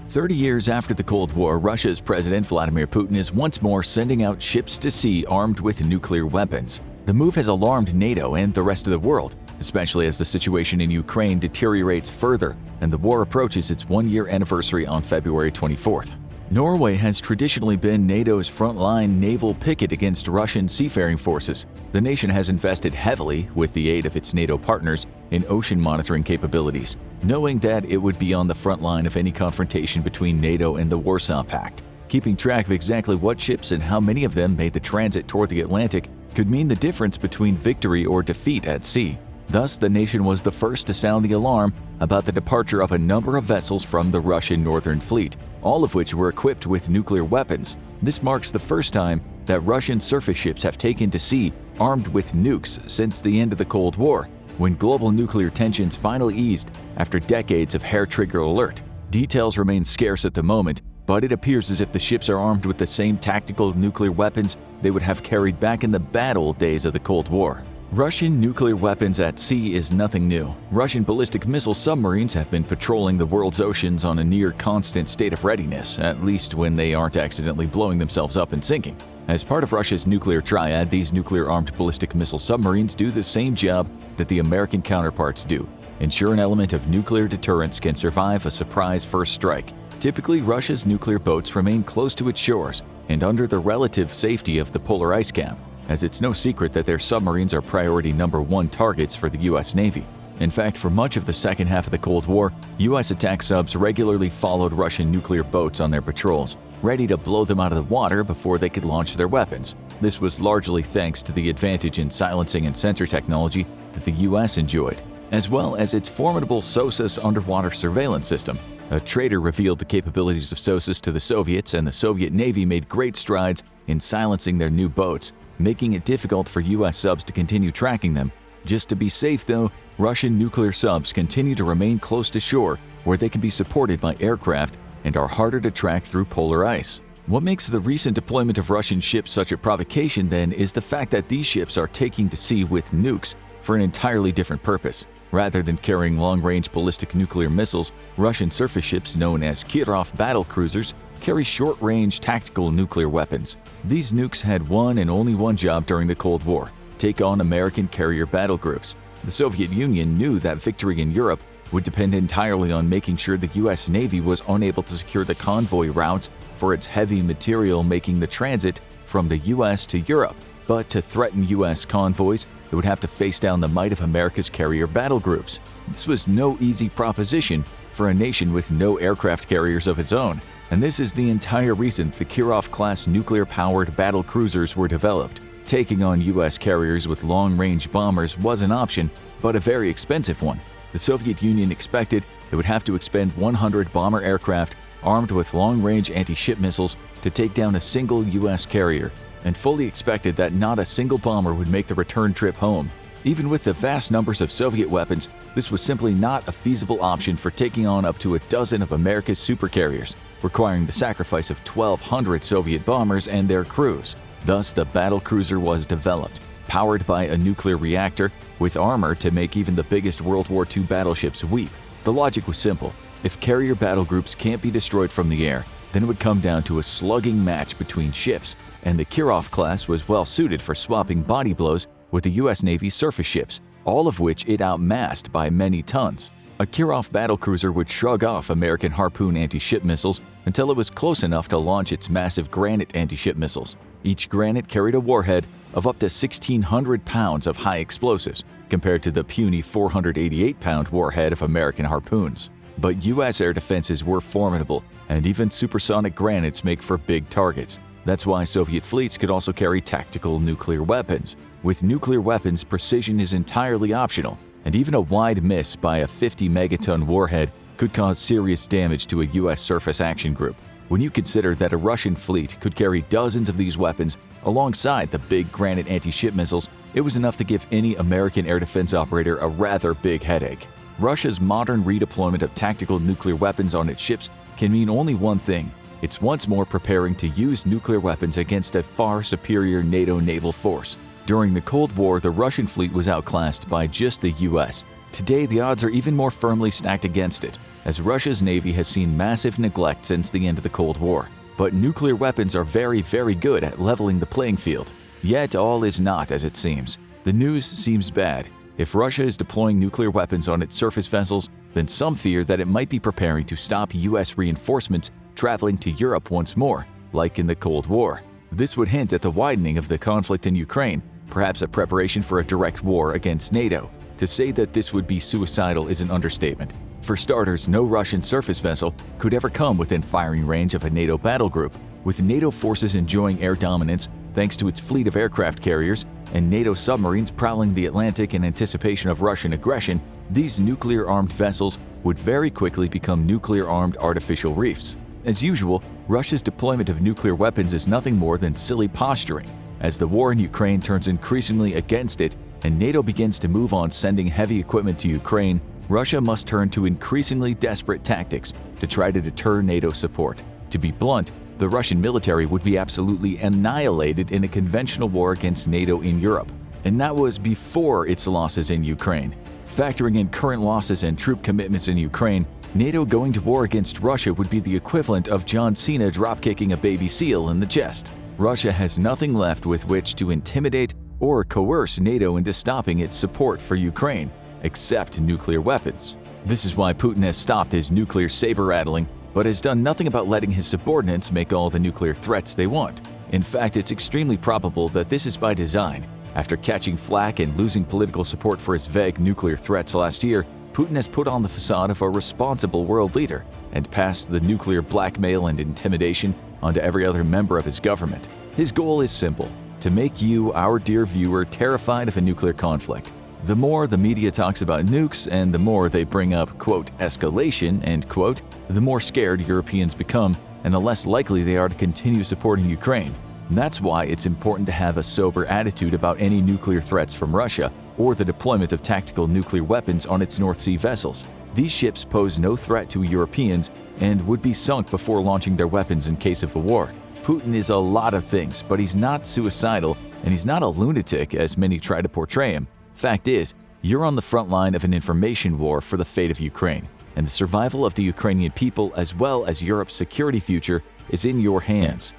30 years after the Cold War, Russia's President Vladimir Putin is once more sending out ships to sea armed with nuclear weapons. The move has alarmed NATO and the rest of the world, especially as the situation in Ukraine deteriorates further and the war approaches its one-year anniversary on February 24th. Norway has traditionally been NATO's frontline naval picket against Russian seafaring forces. The nation has invested heavily, with the aid of its NATO partners, in ocean monitoring capabilities, knowing that it would be on the front line of any confrontation between NATO and the Warsaw Pact. Keeping track of exactly what ships and how many of them made the transit toward the Atlantic could mean the difference between victory or defeat at sea. Thus, the nation was the first to sound the alarm about the departure of a number of vessels from the Russian Northern Fleet, all of which were equipped with nuclear weapons. This marks the first time that Russian surface ships have taken to sea armed with nukes since the end of the Cold War, when global nuclear tensions finally eased after decades of hair-trigger alert. Details remain scarce at the moment, but it appears as if the ships are armed with the same tactical nuclear weapons they would have carried back in the bad old days of the Cold War. Russian nuclear weapons at sea is nothing new. Russian ballistic missile submarines have been patrolling the world's oceans on a near-constant state of readiness, at least when they aren't accidentally blowing themselves up and sinking. As part of Russia's nuclear triad, these nuclear-armed ballistic missile submarines do the same job that the American counterparts do: ensure an element of nuclear deterrence can survive a surprise first strike. Typically, Russia's nuclear boats remain close to its shores and under the relative safety of the polar ice cap, as it's no secret that their submarines are priority number one targets for the U.S. Navy. In fact, for much of the second half of the Cold War, U.S. attack subs regularly followed Russian nuclear boats on their patrols, ready to blow them out of the water before they could launch their weapons. This was largely thanks to the advantage in silencing and sensor technology that the U.S. enjoyed, as well as its formidable SOSUS underwater surveillance system. A traitor revealed the capabilities of SOSUS to the Soviets, and the Soviet Navy made great strides in silencing their new boats, making it difficult for U.S. subs to continue tracking them. Just to be safe, though, Russian nuclear subs continue to remain close to shore, where they can be supported by aircraft and are harder to track through polar ice. What makes the recent deployment of Russian ships such a provocation, then, is the fact that these ships are taking to sea with nukes for an entirely different purpose. Rather than carrying long-range ballistic nuclear missiles, Russian surface ships known as Kirov battle cruisers carry short-range tactical nuclear weapons. These nukes had one and only one job during the Cold War: take on American carrier battle groups. The Soviet Union knew that victory in Europe would depend entirely on making sure the U.S. Navy was unable to secure the convoy routes for its heavy material making the transit from the U.S. to Europe. But to threaten U.S. convoys, it would have to face down the might of America's carrier battle groups. This was no easy proposition for a nation with no aircraft carriers of its own, and this is the entire reason the Kirov-class nuclear-powered battle cruisers were developed. Taking on U.S. carriers with long-range bombers was an option, but a very expensive one. The Soviet Union expected it would have to expend 100 bomber aircraft armed with long-range anti-ship missiles to take down a single U.S. carrier, and fully expected that not a single bomber would make the return trip home. Even with the vast numbers of Soviet weapons, this was simply not a feasible option for taking on up to a dozen of America's supercarriers, requiring the sacrifice of 1,200 Soviet bombers and their crews. Thus, the battle cruiser was developed, powered by a nuclear reactor, with armor to make even the biggest World War II battleships weep. The logic was simple: if carrier battle groups can't be destroyed from the air, then it would come down to a slugging match between ships, and the Kirov class was well suited for swapping body blows with the U.S. Navy's surface ships, all of which it outmassed by many tons. A Kirov battlecruiser would shrug off American Harpoon anti-ship missiles until it was close enough to launch its massive Granite anti-ship missiles. Each Granite carried a warhead of up to 1,600 pounds of high explosives, compared to the puny 488-pound warhead of American Harpoons. But U.S. air defenses were formidable, and even supersonic Granites make for big targets. That's why Soviet fleets could also carry tactical nuclear weapons. With nuclear weapons, precision is entirely optional, and even a wide miss by a 50-megaton warhead could cause serious damage to a U.S. surface action group. When you consider that a Russian fleet could carry dozens of these weapons alongside the big Granite anti-ship missiles, it was enough to give any American air defense operator a rather big headache. Russia's modern redeployment of tactical nuclear weapons on its ships can mean only one thing: it's once more preparing to use nuclear weapons against a far superior NATO naval force. During the Cold War, the Russian fleet was outclassed by just the U.S. Today, the odds are even more firmly stacked against it, as Russia's Navy has seen massive neglect since the end of the Cold War. But nuclear weapons are very, very good at leveling the playing field. Yet all is not as it seems. The news seems bad. If Russia is deploying nuclear weapons on its surface vessels, then some fear that it might be preparing to stop U.S. reinforcements traveling to Europe once more, like in the Cold War. This would hint at the widening of the conflict in Ukraine, perhaps a preparation for a direct war against NATO. To say that this would be suicidal is an understatement. For starters, no Russian surface vessel could ever come within firing range of a NATO battle group. With NATO forces enjoying air dominance thanks to its fleet of aircraft carriers and NATO submarines prowling the Atlantic in anticipation of Russian aggression, these nuclear-armed vessels would very quickly become nuclear-armed artificial reefs. As usual, Russia's deployment of nuclear weapons is nothing more than silly posturing. As the war in Ukraine turns increasingly against it and NATO begins to move on sending heavy equipment to Ukraine, Russia must turn to increasingly desperate tactics to try to deter NATO support. To be blunt, the Russian military would be absolutely annihilated in a conventional war against NATO in Europe. And that was before its losses in Ukraine. Factoring in current losses and troop commitments in Ukraine, NATO going to war against Russia would be the equivalent of John Cena dropkicking a baby seal in the chest. Russia has nothing left with which to intimidate or coerce NATO into stopping its support for Ukraine, except nuclear weapons. This is why Putin has stopped his nuclear saber-rattling, but has done nothing about letting his subordinates make all the nuclear threats they want. In fact, it's extremely probable that this is by design. After catching flack and losing political support for his vague nuclear threats last year, Putin has put on the facade of a responsible world leader and passed the nuclear blackmail and intimidation onto every other member of his government. His goal is simple: to make you, our dear viewer, terrified of a nuclear conflict. The more the media talks about nukes and the more they bring up, quote, escalation, end quote, the more scared Europeans become and the less likely they are to continue supporting Ukraine. And that's why it's important to have a sober attitude about any nuclear threats from Russia or the deployment of tactical nuclear weapons on its North Sea vessels. These ships pose no threat to Europeans and would be sunk before launching their weapons in case of a war. Putin is a lot of things, but he's not suicidal and he's not a lunatic as many try to portray him. Fact is, you're on the front line of an information war for the fate of Ukraine, and the survival of the Ukrainian people as well as Europe's security future is in your hands.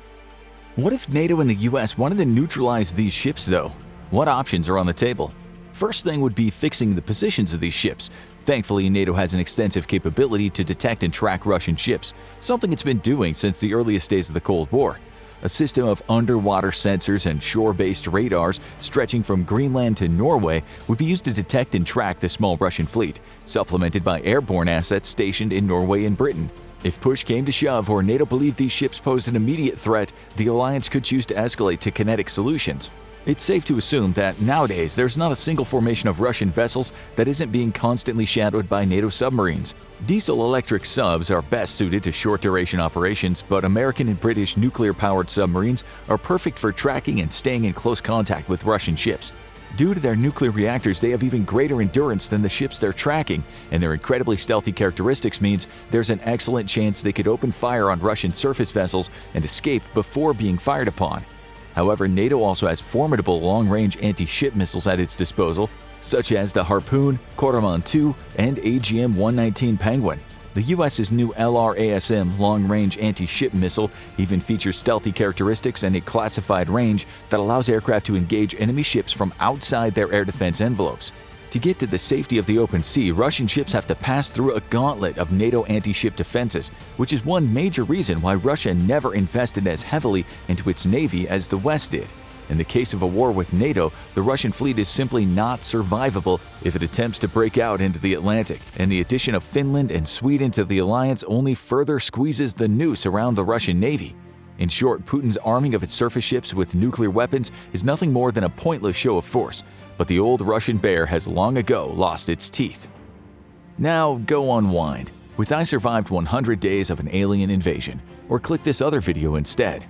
What if NATO and the US wanted to neutralize these ships though? What options are on the table? First thing would be fixing the positions of these ships. Thankfully, NATO has an extensive capability to detect and track Russian ships, something it's been doing since the earliest days of the Cold War. A system of underwater sensors and shore-based radars stretching from Greenland to Norway would be used to detect and track the small Russian fleet, supplemented by airborne assets stationed in Norway and Britain. If push came to shove or NATO believed these ships posed an immediate threat, the alliance could choose to escalate to kinetic solutions. It's safe to assume that nowadays there's not a single formation of Russian vessels that isn't being constantly shadowed by NATO submarines. Diesel-electric subs are best suited to short-duration operations, but American and British nuclear-powered submarines are perfect for tracking and staying in close contact with Russian ships. Due to their nuclear reactors, they have even greater endurance than the ships they're tracking, and their incredibly stealthy characteristics means there's an excellent chance they could open fire on Russian surface vessels and escape before being fired upon. However, NATO also has formidable long-range anti-ship missiles at its disposal, such as the Harpoon, Koroman 2, and AGM-119 Penguin. The US's new LRASM long-range anti-ship missile even features stealthy characteristics and a classified range that allows aircraft to engage enemy ships from outside their air defense envelopes. To get to the safety of the open sea, Russian ships have to pass through a gauntlet of NATO anti-ship defenses, which is one major reason why Russia never invested as heavily into its navy as the West did. In the case of a war with NATO, the Russian fleet is simply not survivable if it attempts to break out into the Atlantic, and the addition of Finland and Sweden to the alliance only further squeezes the noose around the Russian navy. In short, Putin's arming of its surface ships with nuclear weapons is nothing more than a pointless show of force, but the old Russian bear has long ago lost its teeth. Now go unwind with "I survived 100 days of an alien invasion," or click this other video instead.